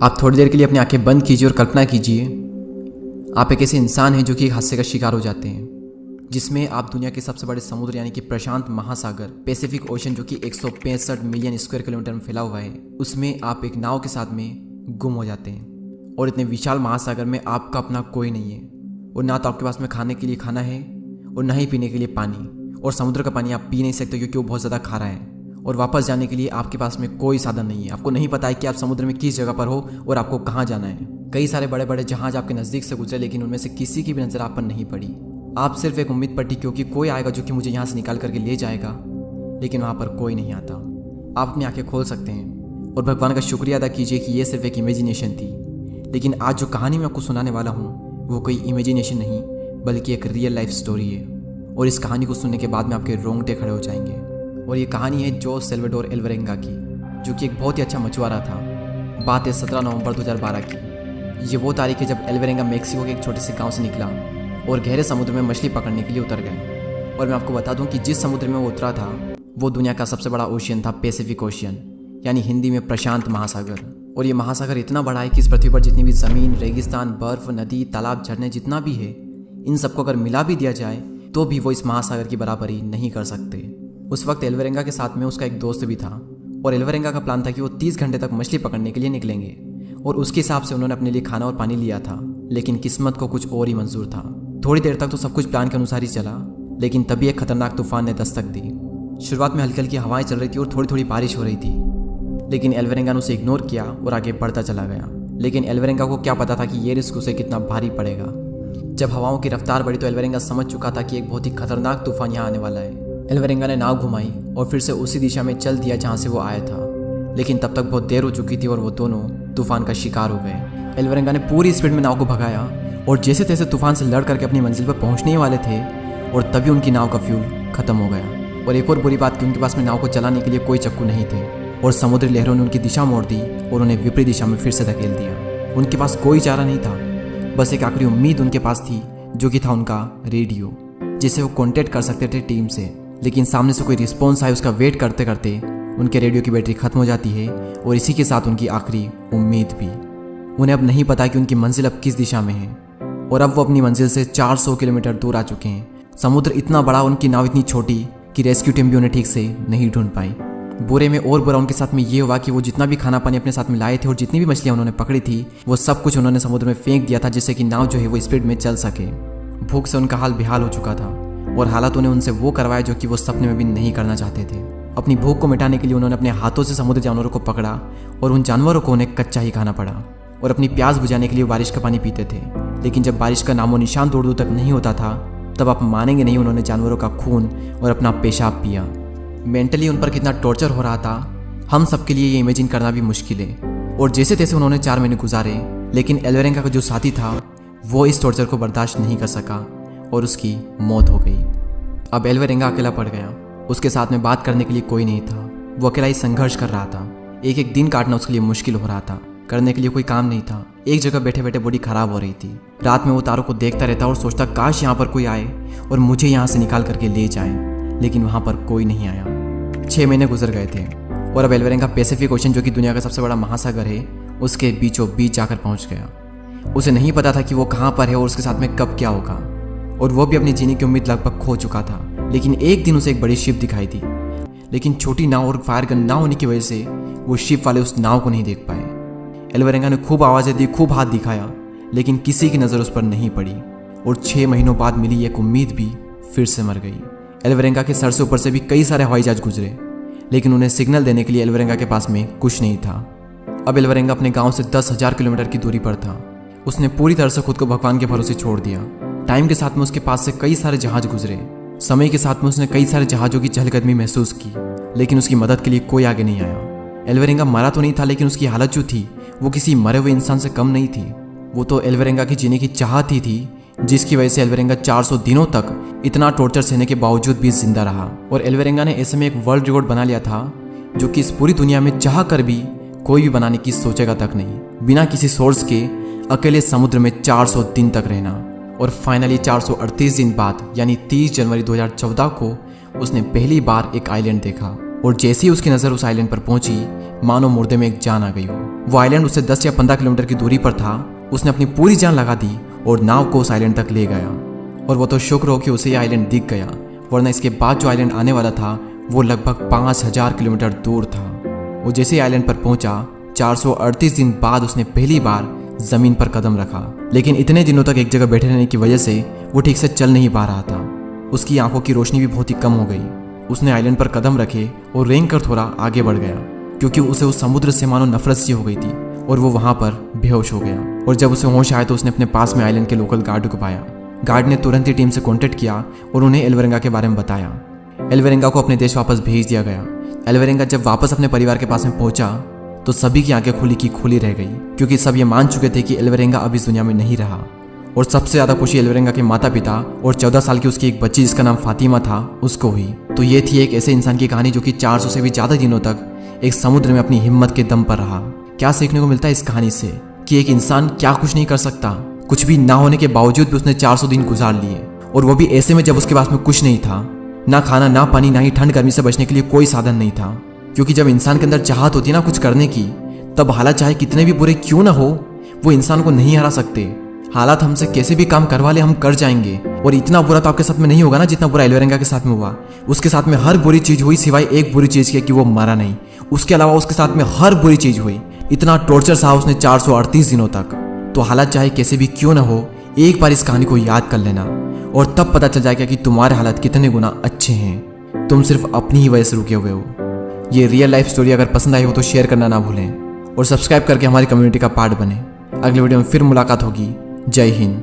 आप थोड़ी देर के लिए अपनी आंखें बंद कीजिए और कल्पना कीजिए आप एक ऐसे इंसान हैं जो कि एक हादसे का शिकार हो जाते हैं, जिसमें आप दुनिया के सबसे बड़े समुद्र यानी कि प्रशांत महासागर पैसिफिक ओशन जो कि 165 मिलियन स्क्वायर किलोमीटर में फैला हुआ है, उसमें आप एक नाव के साथ में गुम हो जाते हैं। और इतने विशाल महासागर में आपका अपना कोई नहीं है, और ना तो आपके पास में खाने के लिए खाना है और ना ही पीने के लिए पानी। और समुद्र का पानी आप पी नहीं सकते क्योंकि वो बहुत ज़्यादा खारा है। और वापस जाने के लिए आपके पास में कोई साधन नहीं है। आपको नहीं पता है कि आप समुद्र में किस जगह पर हो और आपको कहाँ जाना है। कई सारे बड़े बड़े जहाज आपके नज़दीक से गुजरे, लेकिन उनमें से किसी की भी नज़र आप पर नहीं पड़ी। आप सिर्फ एक उम्मीद पट्टी क्योंकि कोई आएगा जो कि मुझे यहाँ से निकाल करके ले जाएगा, लेकिन वहाँ पर कोई नहीं आता। आप अपनी आंखें खोल सकते हैं और भगवान का शुक्रिया अदा कीजिए कि ये सिर्फ एक इमेजिनेशन थी। लेकिन आज जो कहानी मैं आपको सुनाने वाला हूँ वो कोई इमेजिनेशन नहीं बल्कि एक रियल लाइफ स्टोरी है। और इस कहानी को सुनने के बाद में आपके रोंगटे खड़े हो जाएंगे। और ये कहानी है जोस सल्वाडोर एल्वरेंगा की, जो कि एक बहुत ही अच्छा मछुआरा था। बात है 17 नवंबर 2012 की। ये वो तारीख है जब एल्वरेंगा मेक्सिको के एक छोटे से गांव से निकला और गहरे समुद्र में मछली पकड़ने के लिए उतर गए। और मैं आपको बता दूं कि जिस समुद्र में वो उतरा था वो दुनिया का सबसे बड़ा ओशियन था, पैसिफिक ओशियन, यानी हिंदी में प्रशांत महासागर। और ये महासागर इतना बड़ा है कि इस पृथ्वी पर जितनी भी ज़मीन, रेगिस्तान, बर्फ, नदी, तालाब, झरने जितना भी है, इन सबको अगर मिला भी दिया जाए तो भी वो इस महासागर की बराबरी नहीं कर सकते। उस वक्त एल्वरेंगा के साथ में उसका एक दोस्त भी था, और एल्वरेंगा का प्लान था कि वो 30 घंटे तक मछली पकड़ने के लिए निकलेंगे। और उसके हिसाब से उन्होंने अपने लिए खाना और पानी लिया था, लेकिन किस्मत को कुछ और ही मंजूर था। थोड़ी देर तक तो सब कुछ प्लान के अनुसार ही चला, लेकिन तभी एक खतरनाक तूफान ने दस्तक दी। शुरुआत में हल्की हल्की हवाएं चल रही थी और थोड़ी थोड़ी बारिश हो रही थी, लेकिन एल्वरेंगा ने उसे इग्नोर किया और आगे बढ़ता चला गया। लेकिन एल्वरेंगा को क्या पता था कि ये रिस्क उसे कितना भारी पड़ेगा। जब हवाओं की रफ्तार बढ़ी तो एल्वरेंगा समझ चुका था कि एक बहुत ही खतरनाक तूफान यहाँ आने वाला है। एल्वरेंगा ने नाव घुमाई और फिर से उसी दिशा में चल दिया जहाँ से वो आया था, लेकिन तब तक बहुत देर हो चुकी थी और वो दोनों तूफान का शिकार हो गए। एल्वरेंगा ने पूरी स्पीड में नाव को भगाया और जैसे तैसे तूफान से लड़ करके अपनी मंजिल पर पहुंचने ही वाले थे, और तभी उनकी नाव का फ्यूल खत्म हो गया। और एक और बुरी बात कि उनके पास में नाव को चलाने के लिए कोई चक्कू नहीं थे, और समुद्री लहरों ने उनकी दिशा मोड़ दी और उन्हें विपरीत दिशा में फिर से धकेल दिया। उनके पास कोई चारा नहीं था, बस एक आखिरी उम्मीद उनके पास थी, जो कि था उनका रेडियो, जिसे वो कॉन्टेक्ट कर सकते थे टीम से। लेकिन सामने से कोई रिस्पॉन्स आए उसका वेट करते करते उनके रेडियो की बैटरी खत्म हो जाती है, और इसी के साथ उनकी आखिरी उम्मीद भी। उन्हें अब नहीं पता कि उनकी मंजिल अब किस दिशा में है, और अब वो अपनी मंजिल से 400 किलोमीटर दूर आ चुके हैं। समुद्र इतना बड़ा, उनकी नाव इतनी छोटी कि रेस्क्यू टीम भी उन्हें ठीक से नहीं ढूंढ पाई। बुरे में और बुरा उनके साथ में ये हुआ कि वो जितना भी खाना पानी अपने साथ में लाए थे और जितनी भी मछलियाँ उन्होंने पकड़ी थी, वो सब कुछ उन्होंने समुद्र में फेंक दिया था, जिससे कि नाव जो है वो स्पीड में चल सके। भूख से उनका हाल बेहाल हो चुका था, और हालात उन्हें उनसे वो करवाया जो कि वो सपने में भी नहीं करना चाहते थे। अपनी भूख को मिटाने के लिए उन्होंने अपने हाथों से समुद्री जानवरों को पकड़ा, और उन जानवरों को उन्हें कच्चा ही खाना पड़ा। और अपनी प्यास बुझाने के लिए बारिश का पानी पीते थे, लेकिन जब बारिश का नामो निशान दूर दूर तक नहीं होता था, तब आप मानेंगे नहीं, उन्होंने जानवरों का खून और अपना पेशाब पिया। मेंटली उन पर कितना टॉर्चर हो रहा था, हम सबके लिए ये इमेजिन करना भी मुश्किल है। और जैसे तैसे उन्होंने 4 महीने गुजारे, लेकिन एल्वरेंगा का जो साथी था वो इस टॉर्चर को बर्दाश्त नहीं कर सका और उसकी मौत हो गई। अब एल्वरेंगा अकेला पड़ गया, उसके साथ में बात करने के लिए कोई नहीं था। वो अकेला ही संघर्ष कर रहा था। एक एक दिन काटना उसके लिए मुश्किल हो रहा था, करने के लिए कोई काम नहीं था। एक जगह बैठे बैठे बॉडी खराब हो रही थी। रात में वो तारों को देखता रहता और सोचता काश यहाँ पर कोई आए और मुझे यहाँ से निकाल करके ले जाए, लेकिन वहाँ पर कोई नहीं आया। 6 महीने गुजर गए थे, और अब एल्वरेंगा पैसिफिक ओशन जो कि दुनिया का सबसे बड़ा महासागर है, उसके बीचों बीच जाकर पहुँच गया। उसे नहीं पता था कि वो कहाँ पर है और उसके साथ में कब क्या होगा, और वो भी अपनी जीने की उम्मीद लगभग खो चुका था। लेकिन एक दिन उसे एक बड़ी शिप दिखाई दी, लेकिन छोटी नाव और फायर गन ना होने की वजह से वो शिप वाले उस नाव को नहीं देख पाए। एल्वरेंगा ने खूब आवाज़ें दी, खूब हाथ दिखाया, लेकिन किसी की नज़र उस पर नहीं पड़ी, और 6 महीनों बाद मिली एक उम्मीद भी फिर से मर गई। एल्वरेंगा के सर से ऊपर से भी कई सारे हवाई जहाज गुजरे, लेकिन उन्हें सिग्नल देने के लिए एल्वरेंगा के पास में कुछ नहीं था। अब एल्वरेंगा अपने गाँव से 10,000 किलोमीटर की दूरी पर था। उसने पूरी तरह से खुद को भगवान के भरोसे छोड़ दिया। टाइम के साथ में उसके पास से कई सारे जहाज गुजरे, समय के साथ में उसने कई सारे जहाज़ों की चहलकदमी महसूस की, लेकिन उसकी मदद के लिए कोई आगे नहीं आया। एल्वरेंगा मरा तो नहीं था, लेकिन उसकी हालत जो थी वो किसी मरे हुए इंसान से कम नहीं थी। वो तो एल्वरेंगा की जीने की चाहत ही थी, जिसकी वजह से एल्वरेंगा 400 दिनों तक इतना टॉर्चर सहने के बावजूद भी जिंदा रहा। और एल्वरेंगा ने ऐसे में एक वर्ल्ड रिकॉर्ड बना लिया था, जो कि इस पूरी दुनिया में चाह कर भी कोई भी बनाने की सोचेगा तक नहीं। बिना किसी सोर्स के अकेले समुद्र में 400 दिन तक रहना। और फाइनली 438 दिन बाद यानी 30 जनवरी 2014 को उसने पहली बार एक आइलैंड देखा, और जैसे ही उसकी नज़र उस आइलैंड पर पहुंची, मानो मुर्दे में एक जान आ गई हो। वो आइलैंड उससे 10 या 15 किलोमीटर की दूरी पर था। उसने अपनी पूरी जान लगा दी और नाव को उस आइलैंड तक ले गया। और वो तो शुक्र हो कि उसे ये आइलैंड दिख गया, वरना इसके बाद जो आइलैंड आने वाला था वो लगभग 5000 किलोमीटर दूर था। वो जैसे आइलैंड पर पहुंचा, 438 दिन बाद उसने पहली बार जमीन पर कदम रखा। लेकिन इतने दिनों तक एक जगह बैठे रहने की वजह से वो ठीक से चल नहीं पा रहा था। उसकी आंखों की रोशनी भी बहुत ही कम हो गई। उसने आइलैंड पर कदम रखे और रेंग कर थोड़ा आगे बढ़ गया, क्योंकि उसे उस समुद्र से मानो नफरत सी हो गई थी और वो वहां पर बेहोश हो गया। और जब उसे होश आया तो उसने अपने पास में आइलैंड के लोकल गार्ड को पाया। गार्ड ने तुरंत ही टीम से कॉन्टेक्ट किया और उन्हें एल्वरेंगा के बारे में बताया। एल्वरेंगा को अपने देश वापस भेज दिया गया। एल्वरेंगा जब वापस अपने परिवार के पास में पहुंचा तो सभी की आंखें खुली की खुली रह गई, क्योंकि सब ये मान चुके थे कि एल्वरेंगा अब इस दुनिया में नहीं रहा। और सबसे ज़्यादा खुशी एल्वरेंगा के माता पिता और 14 साल की उसकी एक बच्ची जिसका नाम फातिमा था उसको हुई। तो ये थी एक ऐसे इंसान की कहानी जो कि 400 से भी ज़्यादा दिनों तक एक समुद्र में अपनी हिम्मत के दम पर रहा। क्या सीखने को मिलता है इस कहानी से कि एक इंसान क्या कुछ नहीं कर सकता। कुछ भी ना होने के बावजूद भी उसने 400 दिन गुजार लिए, और वो भी ऐसे में जब उसके पास में कुछ नहीं था, ना खाना ना पानी, ना ही ठंड गर्मी से बचने के लिए कोई साधन नहीं था। क्योंकि जब इंसान के अंदर चाहत होती है ना कुछ करने की, तब हालात चाहे कितने भी बुरे क्यों ना हो, वो इंसान को नहीं हरा सकते। हालात हमसे कैसे भी काम करवा ले, हम कर जाएंगे। और इतना बुरा तो आपके साथ में नहीं होगा ना जितना बुरा एल्वरेंगा के साथ में हुआ। उसके साथ में हर बुरी चीज हुई सिवाय एक बुरी चीज के कि वो मरा नहीं। उसके अलावा उसके साथ में हर बुरी चीज हुई। इतना टॉर्चर सहा उसने 438 दिनों तक। तो हालात चाहे कैसे भी क्यों ना हो, एक बार इस कहानी को याद कर लेना और तब पता चल जाएगा कि तुम्हारे हालात कितने गुना अच्छे हैं। तुम सिर्फ अपनी ही वजह से रुके हुए हो। ये रियल लाइफ स्टोरी अगर पसंद आई हो तो शेयर करना ना भूलें और सब्सक्राइब करके हमारी कम्युनिटी का पार्ट बने। अगले वीडियो में फिर मुलाकात होगी। जय हिंद।